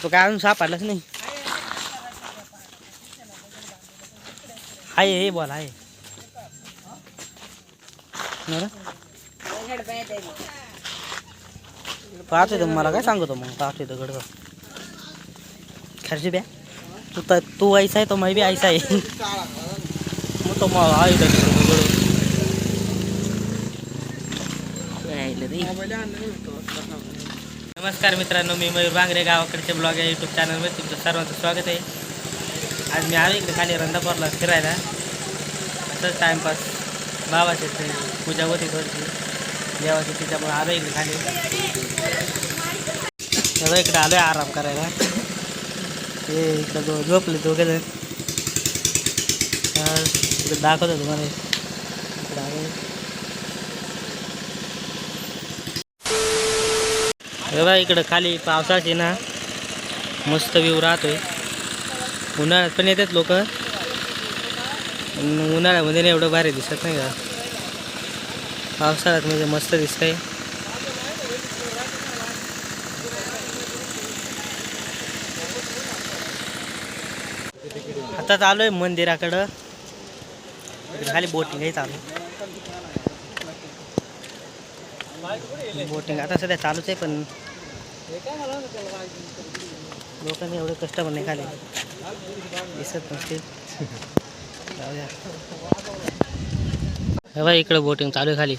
तो काय अजून सापडलाच नाही. आहे हे बोल आहे पाहतोय. मला काय सांगतो मग पाहतोय दगड खर्ची ब्या तू ऐसा आहे तो मैं भी ऐसा आहे. मग तो मग आहे दगड. नमस्कार मित्रांनो, मी मयूर बांगरे, गावाकडचे ब्लॉग या यूट्यूब चॅनलमध्ये तुमचं सर्वांचं स्वागत आहे. आज मी आलो इकडे खाली रंधापूरला फिरायला. असंच टाईमपास. बाबाची पूजा होती थोडीशी देवाची, तिच्यामुळे आलो इकडे खाली. तेव्हा इकडे आलो आहे आराम करायला. हे इकडं झोपले दोघे जण. इकडे दाखवतो तुम्हाला. इकडे आलो बघा, इकडं खाली पावसाची ना मस्त व्ह्यू राहतोय. उन्हाळ्यात पण येतात लोक, उन्हाळ्यामध्ये नाही एवढं भारी दिसत नाही का. पावसाळ्यात म्हणजे मस्त दिसतंय. आता चालू आहे मंदिराकडं. खाली बोटिंग आहे चालू. बोटिंग आता सध्या चालूच आहे, पण लोकांनी एवढे कष्ट पण नाही खाले, दिसत नसतील. बघा इकडं बोटिंग चालू आहे खाली.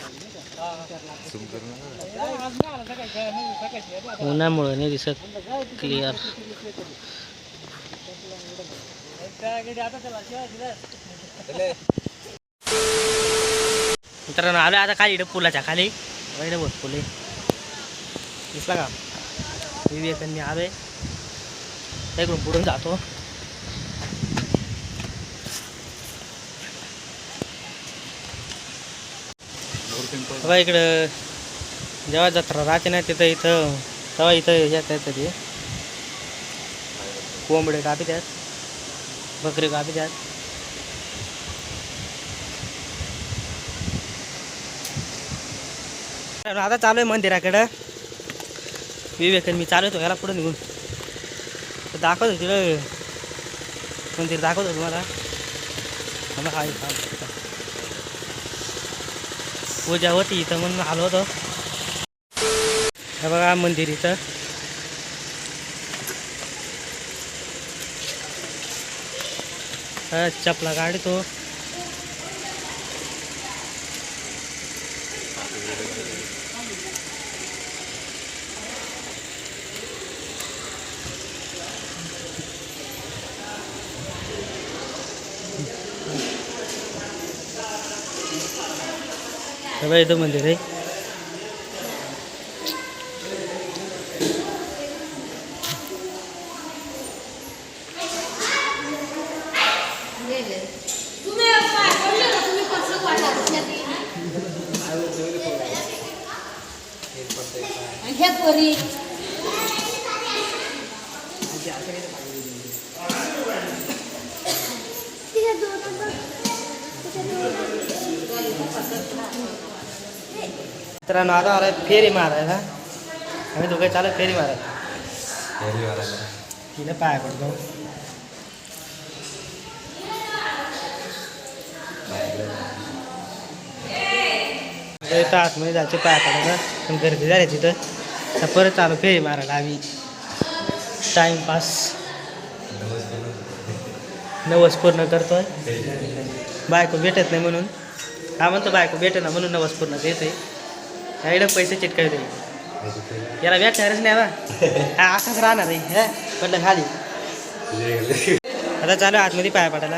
उन्हामुळे नाही दिसत क्लिअर. मित्रांनो आलो आता खाली पुलाच्या खाली. बघ पुले दिसला का. विवेकांनी आलोय इकडून पुढून जातो. बघा इकडं जेव्हा जत्रा राहते ना तिथं इथं तेव्हा इथं येतात ते कोंबडे कापी त्यात, बकरी कापी त्यात. आता चालू आहे मंदिराकडं. विवेकन मी चालू होतो याला पुढे निघून दाखवतो तिकडं मंदिर दाखवतो तुम्हाला. पूजा होती इथं म्हणून आलो होतो. हे बघा मंदिर इथं. चपला काढतो. हे इथं मंदिर आहे. मित्रांनो आता आला फेरी मारायला. आम्ही दोघे चालू फेरी मारायला. तिला पाया पडतो. इथं आतमध्ये जायचे पाया पडायला, पण गर्दी झाली तिथं. तर परत चालू फेरी मारायला आम्ही. टाईमपास नवस पूर्ण करतोय. बायको भेटत नाही म्हणून. हा म्हणतो बायको भेटे ना म्हणून नवस पूर्ण देते. यायला पैसे चिटकायचे याला भेटणारच नाही बा. हा असाच राहणार आहे. हे पडलं खाली. आता चालू आतमध्ये पाया पडायला.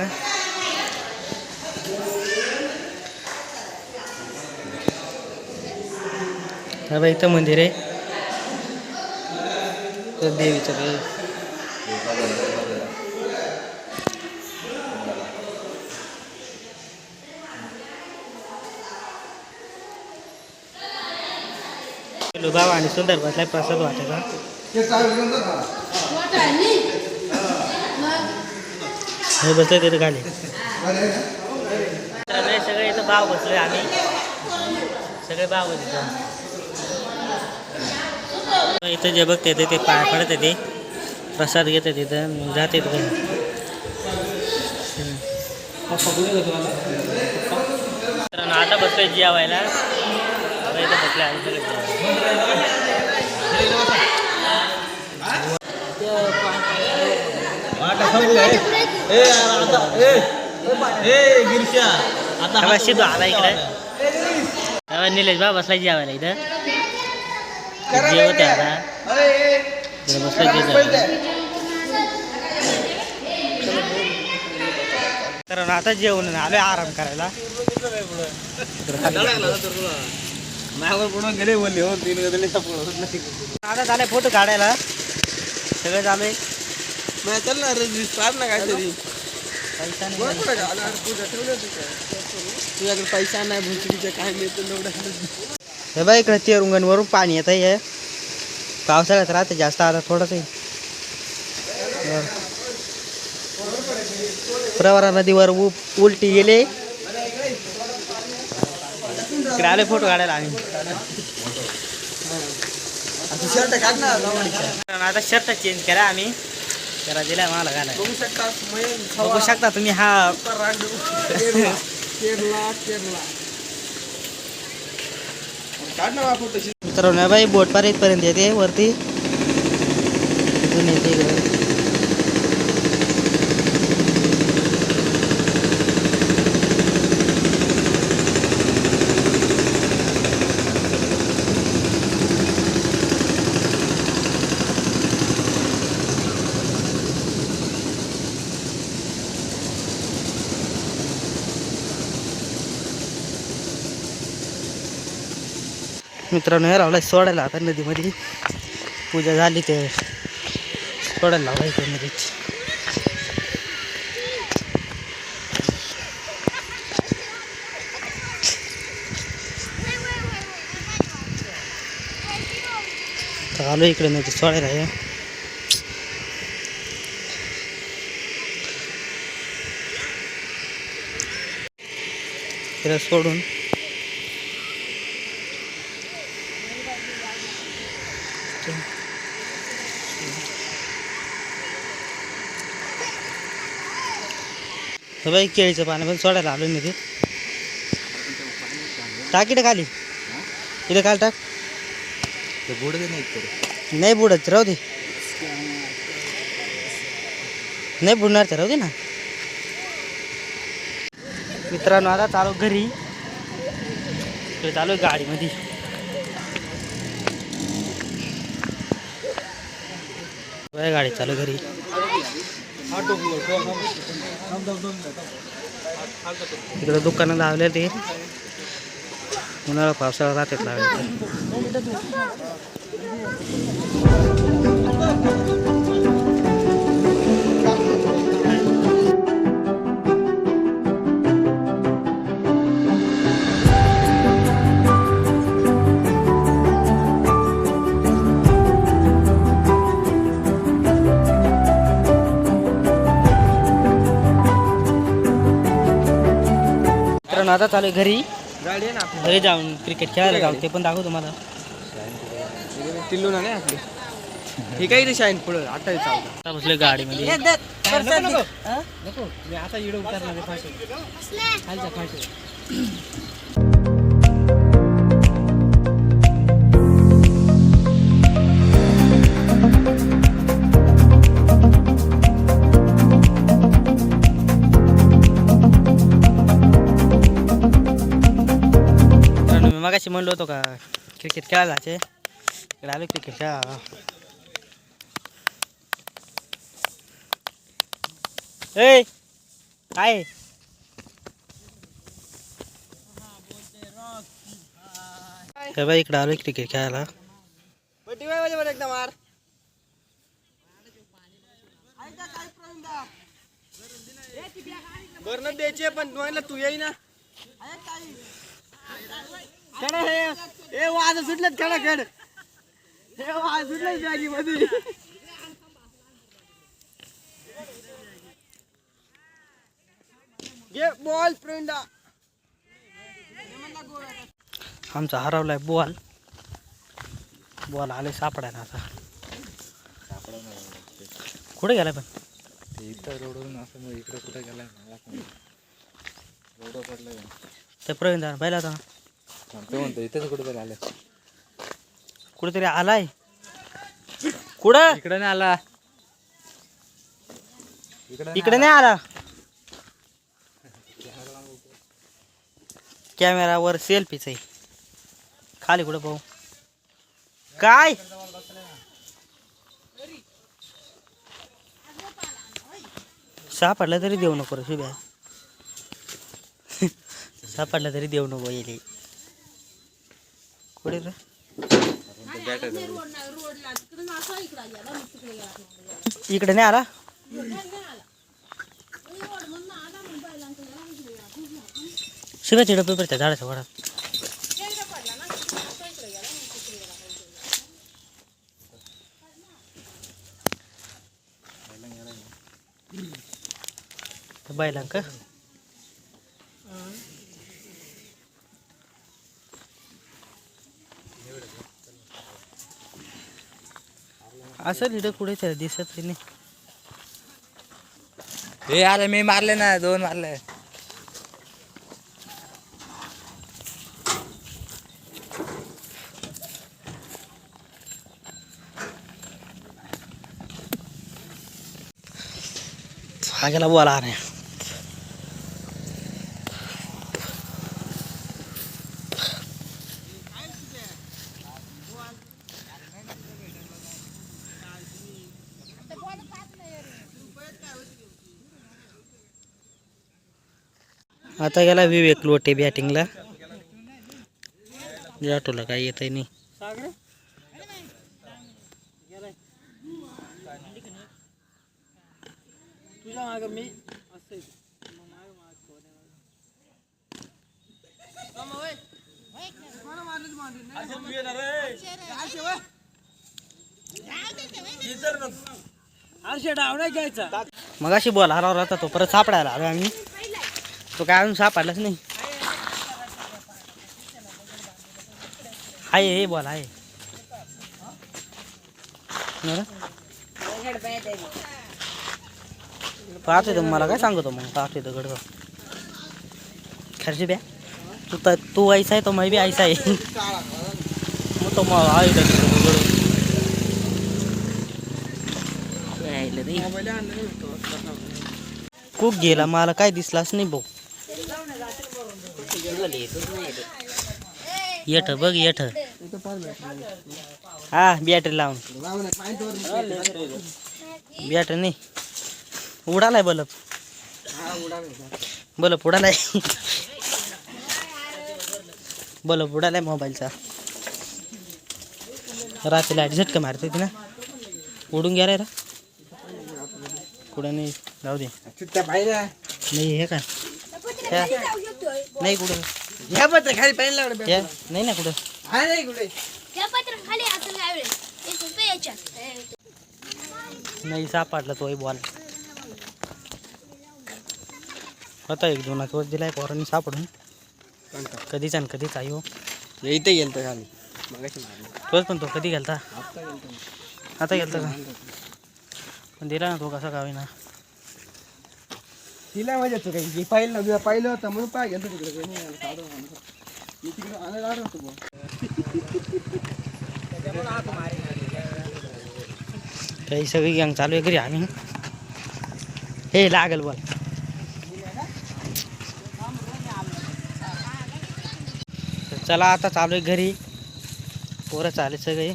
हा बाई इथं मंदिर आहे देवीचं काही. बाबा आणि सुंदर बसलाय प्रसाद वाटायला. हे बसले तिथे खाली. सगळे इथं भाव बसले. आम्ही सगळे भाव इथं जे बघते ते पाय पडत ते प्रसाद घेते तिथं मग जाते घरी. तर आता बसलोय जेवायला. आता इथं बसले आम्ही सगळे जेवायला. सिद्धू आला इकडे. निलेश बा बसला जेवायला इथं. जेवते आता बसला. तर आता जेवण आलोय आराम करायला. आता झालंय फोटो काढायला सगळं झालंय. चल ना ना काहीतरी पैसा नाही. तुझ्याकडे पैसा नाही भुसडीचं काय मिळतं एवढं. हे बघ इकडे तेरुंगणवरून पाणी येत आहे. पावसाळ्यात राहते जास्त. आता थोडंच आहे. प्रवरा नदीवर उलटी गेले. इकडे आले फोटो काढायला आम्ही. शर्ट काढ ना. आता शर्ट चेंज करा आम्ही. जरा दिला मला घालाय. बघू शकता तुम्ही. हा मित्रांनो बाई बोट पार इथपर्यंत येते वरती. इथून येते इकडे. मित्रांनो हे लावलाय सोडायला आता नदीमध्ये. पूजा झाली ते सोडायला लावला इकडे नदीत. आलो इकडे नदी सोडायला. हे तिला सोडून बाई केळीचं पाणी पण सोडायला आलो नदीत. टाक इकडे खाली. इकडे खाली टाक. नाही बुडत राहू दे. नाही बुडणार तर राहू दे ना. मित्रांनो आता चालू घरी. इकडे चालू गाडीमध्ये. गाडी चालू घरी. इकडे दुकानं लावले ते उन्हाळा पावसाळा राहतात लावले. आता चालू आहे घरी. गाडी आहे ना घरी जाऊन क्रिकेट खेळायला जाऊ. ते पण दाखवू तुम्हाला. टिल्लू ना नाही आपली. हे काही ते शाईन पुढे 28 आता बसले गाडीमध्ये. मी आता इकडे उतरणार खालच्या फाशी. मगाशी म्हणलो होतो का क्रिकेट खेळायला जायचे. इकडे आलो क्रिकेट खेळायला. ए काय बाई इकडे आलो क्रिकेट खेळायला. एकदा मार. बरं द्यायचे पण तुम्हाला तू येई ना. हे वाज सुटलेत खेळ खेळ. हे वाज सुटले बॅगी मध्ये. घे बॉल फ्रेंडा. आमचा हरवलाय बॉल. बॉल आले सापडायला आता. कुठे गेला पण इथं रोडवरून असं मग इकडे कुठे गेलाय मला पण रोड पडलं ते प्रवीण दादा पाहिला होता ना तो म्हणतो इथंच कुठेतरी आलं कुठेतरी आलाय कुठं इकडे नाही आला इकडे नाही आला कॅमेरावर सेल्फीच आहे खाली कुठं पाहू काय सापडला तरी देऊ नको रे शुभ्या सापडला तरी देऊ नको येईल कुठे रे इकडे नाही आला शिवाची डबे पडतात झाडाच्या वडात बैलांक असं लिडं कुठे दिसत नाही हे आले मी मारले ना 2 मारले हा गेला बोला नाही आता गेला विवेक लोटे बॅटिंगला जाटोला काही येत नाही तुझ्या माग मी मग अशी बॉल हरावर होता तो परत सापडायला आलो आम्ही तो काय अजून सापडलाच नाही आहे हे बॉल आहे पाहतोय तो मला काय सांगतो मग पाहतोय तो गडबड खर्च ब्या तू ऐसा आहे तो मैं भी ऐसा आहे मग तो खूप गेला मला काय दिसलाच नाही भाऊ येठ बघ येठ हा बॅटरी लावून बॅटरी नाही उडालाय बल्ब बल्ब उडालाय बल्ब उडालाय मोबाईलचा रात्री लाईट झटका मारते ती ना उडून गेलाय रा कुठं नाही जाऊ दे नाही हे काय नाही कुठं ह्या पत्र खाली पाणी लावलं नाही ना कुठं हा नाही कुठे नाही सापडला तोही बॉल होता 1-2 वर्ष दिलाय पोरांनी सापडून कधीच आणि कधीच आई हो इथे गेलं तर खाली मगाशी तोच पण तो कधी गेलता आता गेलता का पण दिला ना तो कसा गावी ना तिला मजा येतो काही पाहिलं होतं म्हणून पाय गेलं तिकडे मी तिकडे आणायला आलो होतो काही सगळी गँग चालू आहे घरी आम्ही हे लागल बॉल चला आता चालू आहे घरी पोरं चालले सगळे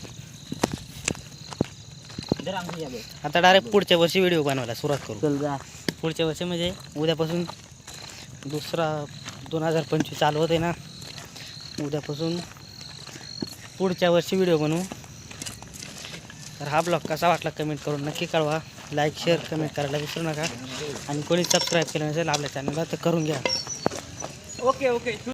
आता डायरेक्ट पुढच्या वर्षी व्हिडिओ बनवायला सुरुवात करू पुढच्या वर्षी म्हणजे उद्यापासून दुसरा 2025 चालू होते ना उद्यापासून पुढच्या वर्षी व्हिडिओ बनवू तर हा ब्लॉग कसा वाटला कमेंट करून नक्की कळवा लाईक शेअर कमेंट करायला विसरू नका आणि कोणी सबस्क्राईब केलं नसेल आपल्या चॅनलला तर करून घ्या ओके